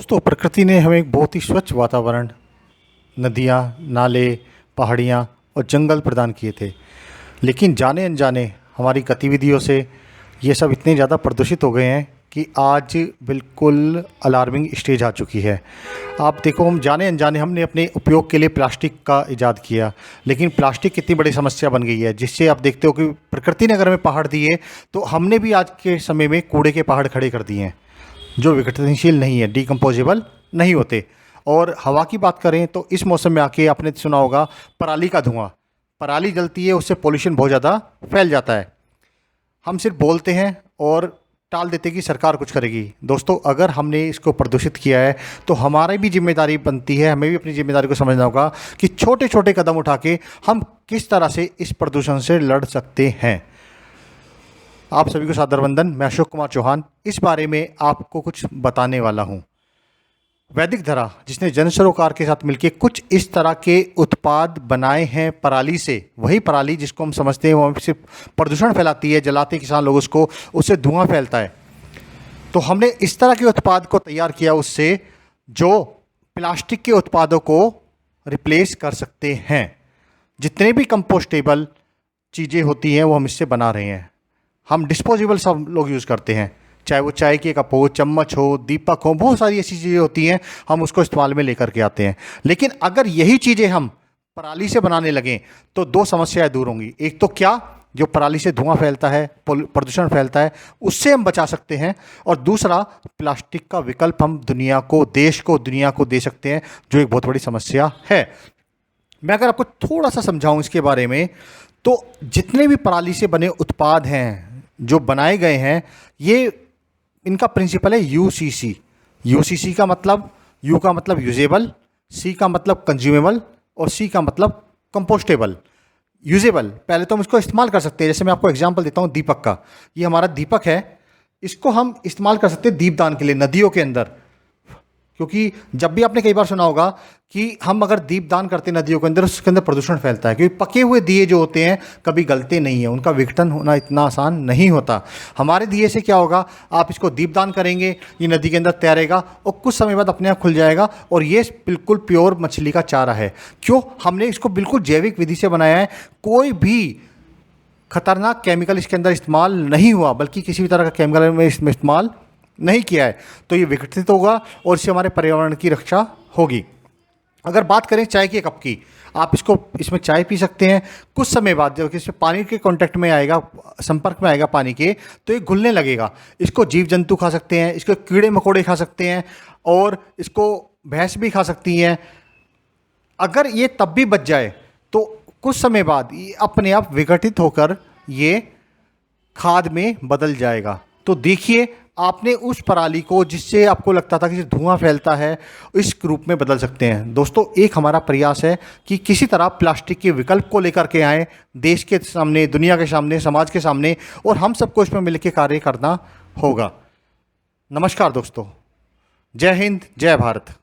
दोस्तों, प्रकृति ने हमें एक बहुत ही स्वच्छ वातावरण, नदियाँ, नाले, पहाड़ियाँ और जंगल प्रदान किए थे। लेकिन जाने अनजाने हमारी गतिविधियों से ये सब इतने ज़्यादा प्रदूषित हो गए हैं कि आज बिल्कुल अलार्मिंग स्टेज आ चुकी है। आप देखो, हम जाने अनजाने हमने अपने उपयोग के लिए प्लास्टिक का इजाद किया, लेकिन प्लास्टिक कितनी बड़ी समस्या बन गई है, जिससे आप देखते हो कि प्रकृति ने अगर हमें पहाड़ दिए तो हमने भी आज के समय में कूड़े के पहाड़ खड़े कर दिए हैं जो विघटनशील नहीं है, डिकम्पोजेबल नहीं होते। और हवा की बात करें तो इस मौसम में आके आपने सुना होगा पराली का धुआं। पराली जलती है, उससे पोल्यूशन बहुत ज़्यादा फैल जाता है। हम सिर्फ बोलते हैं और टाल देते हैं कि सरकार कुछ करेगी। दोस्तों, अगर हमने इसको प्रदूषित किया है तो हमारी भी जिम्मेदारी बनती है, हमें भी अपनी जिम्मेदारी को समझना होगा कि छोटे छोटे कदम उठा के हम किस तरह से इस प्रदूषण से लड़ सकते हैं। आप सभी को सादर वंदन। मैं अशोक कुमार चौहान इस बारे में आपको कुछ बताने वाला हूँ। वैदिक धरा, जिसने जन सरोकार के साथ मिलकर कुछ इस तरह के उत्पाद बनाए हैं पराली से, वही पराली जिसको हम समझते हैं वो सिर्फ प्रदूषण फैलाती है, जलाते किसान लोग उसको, उससे धुआं फैलता है। तो हमने इस तरह के उत्पाद को तैयार किया उससे जो प्लास्टिक के उत्पादों को रिप्लेस कर सकते हैं। जितने भी कंपोस्टेबल चीज़ें होती हैं वो हम इससे बना रहे हैं। हम डिस्पोजेबल सब लोग यूज़ करते हैं, चाहे वो चाय के कप हो, चम्मच हो, दीपक हो, बहुत सारी ऐसी चीज़ें होती हैं हम उसको इस्तेमाल में लेकर के आते हैं। लेकिन अगर यही चीज़ें हम पराली से बनाने लगें तो दो समस्याएं दूर होंगी। एक तो क्या, जो पराली से धुआं फैलता है, प्रदूषण फैलता है, उससे हम बचा सकते हैं। और दूसरा, प्लास्टिक का विकल्प हम दुनिया को, देश को, दुनिया को दे सकते हैं, जो एक बहुत बड़ी समस्या है। मैं अगर आपको थोड़ा सा समझाऊं इसके बारे में, तो जितने भी पराली से बने उत्पाद हैं जो बनाए गए हैं, ये इनका प्रिंसिपल है यूसीसी। यूसीसी का मतलब, यू का मतलब यूजेबल, सी का मतलब कंज्यूमेबल और सी का मतलब कंपोस्टेबल। यूजेबल, पहले तो हम इसको इस्तेमाल कर सकते हैं। जैसे मैं आपको एग्जांपल देता हूँ दीपक का। ये हमारा दीपक है, इसको हम इस्तेमाल कर सकते हैं दीपदान के लिए नदियों के अंदर। क्योंकि जब भी आपने कई बार सुना होगा कि हम अगर दीपदान करते हैं नदियों के अंदर, उसके अंदर प्रदूषण फैलता है, क्योंकि पके हुए दिए जो होते हैं कभी गलते नहीं हैं, उनका विघटन होना इतना आसान नहीं होता। हमारे दिए से क्या होगा, आप इसको दीपदान करेंगे, ये नदी के अंदर तैरेगा और कुछ समय बाद अपने आप खुल जाएगा। और ये बिल्कुल प्योर मछली का चारा है। क्यों? हमने इसको बिल्कुल जैविक विधि से बनाया है। कोई भी खतरनाक केमिकल इसके अंदर इस्तेमाल नहीं हुआ, बल्कि किसी भी तरह का केमिकल में इसमें इस्तेमाल नहीं किया है। तो ये विकसित होगा और इससे हमारे पर्यावरण की रक्षा होगी। अगर बात करें चाय के कप की, आप इसमें चाय पी सकते हैं। कुछ समय बाद जब इसमें पानी के कांटेक्ट में आएगा, संपर्क में आएगा पानी के, तो ये घुलने लगेगा। इसको जीव जंतु खा सकते हैं, इसको कीड़े मकोड़े खा सकते हैं और इसको भैंस भी खा सकती हैं। अगर ये तब भी बच जाए तो कुछ समय बाद ये अपने आप विघटित होकर ये खाद में बदल जाएगा। तो देखिए, आपने उस पराली को जिससे आपको लगता था कि धुआं फैलता है, इस रूप में बदल सकते हैं। दोस्तों, एक हमारा प्रयास है कि किसी तरह प्लास्टिक के विकल्प को लेकर के आएँ देश के सामने, दुनिया के सामने, समाज के सामने, और हम सबको इसमें मिलकर कार्य करना होगा। नमस्कार दोस्तों, जय हिंद, जय भारत।